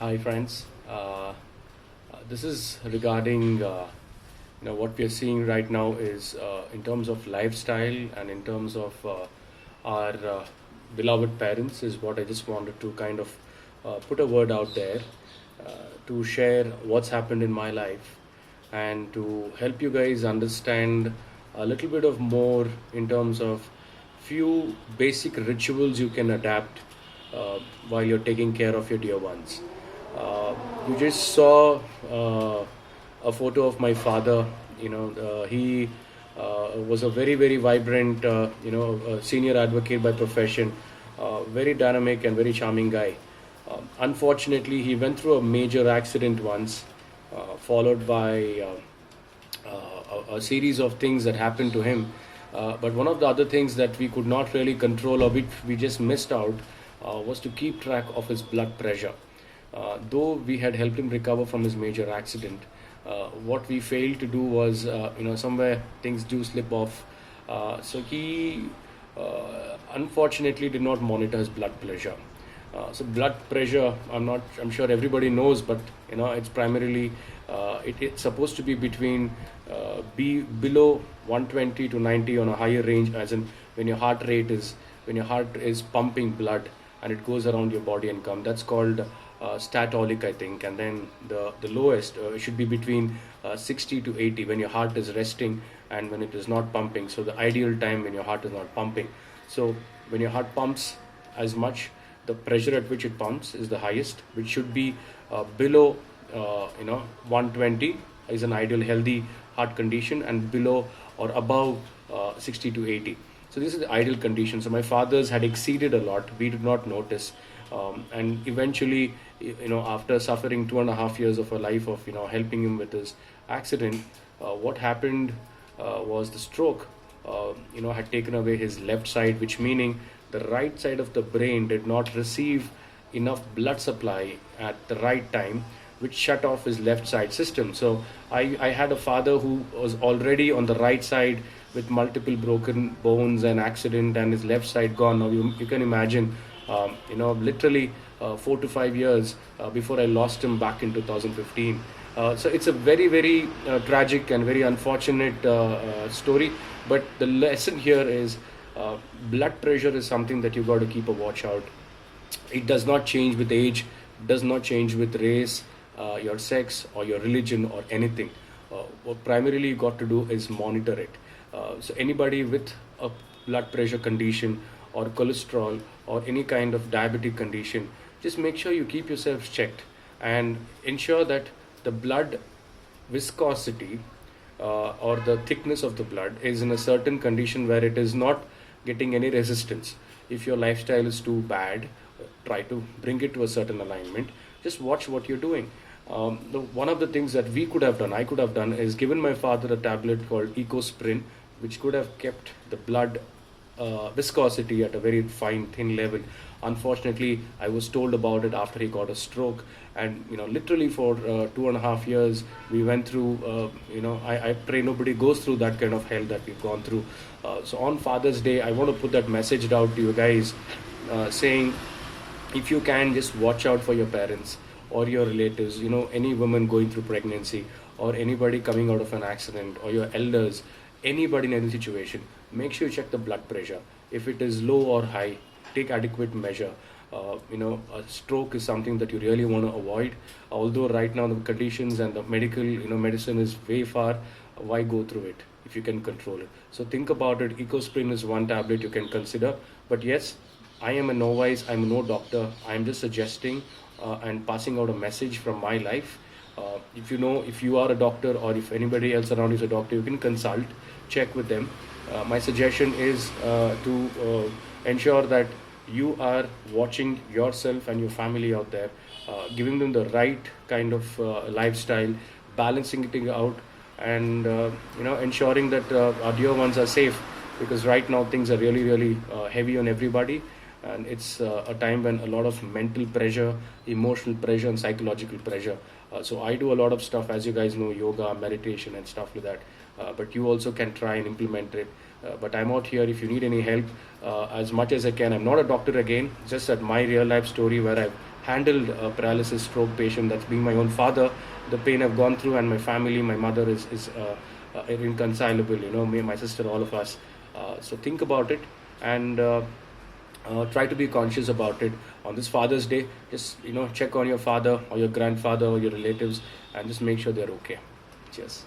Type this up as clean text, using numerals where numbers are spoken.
Hi, friends. This is regarding what we are seeing right now is in terms of lifestyle and in terms of our beloved parents is what I just wanted to kind of put a word out there uh, to share what's happened in my life and to help you guys understand a little bit of more in terms of few basic rituals you can adapt while you're taking care of your dear ones. Uh, you just saw a photo of my father. He was a very, very vibrant, senior advocate by profession, very dynamic and very charming guy. Unfortunately, he went through a major accident once, followed by a series of things that happened to him. But one of the other things that we could not really control or which we just missed out was to keep track of his blood pressure. Though we had helped him recover from his major accident, what we failed to do was, somewhere things do slip off. So he unfortunately did not monitor his blood pressure. So blood pressure, I'm sure everybody knows, but it's primarily, it's supposed to be between be below 120 to 90 on a higher range, as in when your heart is pumping blood and it goes around your body and come. That's called statolic, I think. And then the lowest should be between 60 to 80 when your heart is resting and when it is not pumping. So the ideal time when your heart is not pumping. So when your heart pumps as much, the pressure at which it pumps is the highest, which should be below 120 is an ideal healthy heart condition, and below or above 60 to 80. So this is the ideal condition. So my father's had exceeded a lot. We did not notice, and eventually, after suffering 2.5 years of a life of helping him with his accident, what happened was the stroke. Had taken away his left side, which meaning the right side of the brain did not receive enough blood supply at the right time, which shut off his left side system. So I had a father who was already on the right side with multiple broken bones and accident, and his left side gone. Now you can imagine, literally 4 to 5 years before I lost him back in 2015. So it's a very, very tragic and very unfortunate story. But the lesson here is blood pressure is something that you got to keep a watch out. It does not change with age, does not change with race, your sex, or your religion, or anything. What primarily you got to do is monitor it. So anybody with a blood pressure condition or cholesterol or any kind of diabetic condition, just make sure you keep yourselves checked and ensure that the blood viscosity or the thickness of the blood is in a certain condition where it is not getting any resistance. If your lifestyle is too bad, try to bring it to a certain alignment. Just watch what you're doing. One of the things that I could have done, is given my father a tablet called EcoSprin, which could have kept the blood viscosity at a very fine, thin level. Unfortunately, I was told about it after he got a stroke, and literally for 2.5 years, we went through. I pray nobody goes through that kind of hell that we've gone through. So on Father's Day, I want to put that message out to you guys, saying, if you can, just watch out for your parents or your relatives. Any woman going through pregnancy or anybody coming out of an accident or your elders, anybody in any situation, make sure you check the blood pressure. If it is low or high, take adequate measure. A stroke is something that you really want to avoid. Although right now the conditions and the medical, medicine is way far, why go through it if you can control it? So think about it. EcoSprin is one tablet you can consider. But yes, I am a novice. I'm no doctor. I'm just suggesting and passing out a message from my life. If you are a doctor or if anybody else around you is a doctor, you can consult, check with them. My suggestion is to ensure that you are watching yourself and your family out there, giving them the right kind of lifestyle, balancing it out, and ensuring that our dear ones are safe. Because right now things are really, really heavy on everybody, and it's a time when a lot of mental pressure, emotional pressure, and psychological pressure. So I do a lot of stuff, as you guys know, yoga, meditation, and stuff like that. But you also can try and implement it. But I'm out here if you need any help, as much as I can. I'm not a doctor again, just at my real life story where I've handled a paralysis stroke patient. That's being my own father. The pain I've gone through, and my family, my mother is irreconcilable. Me, my sister, all of us. So think about it, and try to be conscious about it on this Father's Day. Just check on your father or your grandfather or your relatives, and just make sure they're okay. Cheers.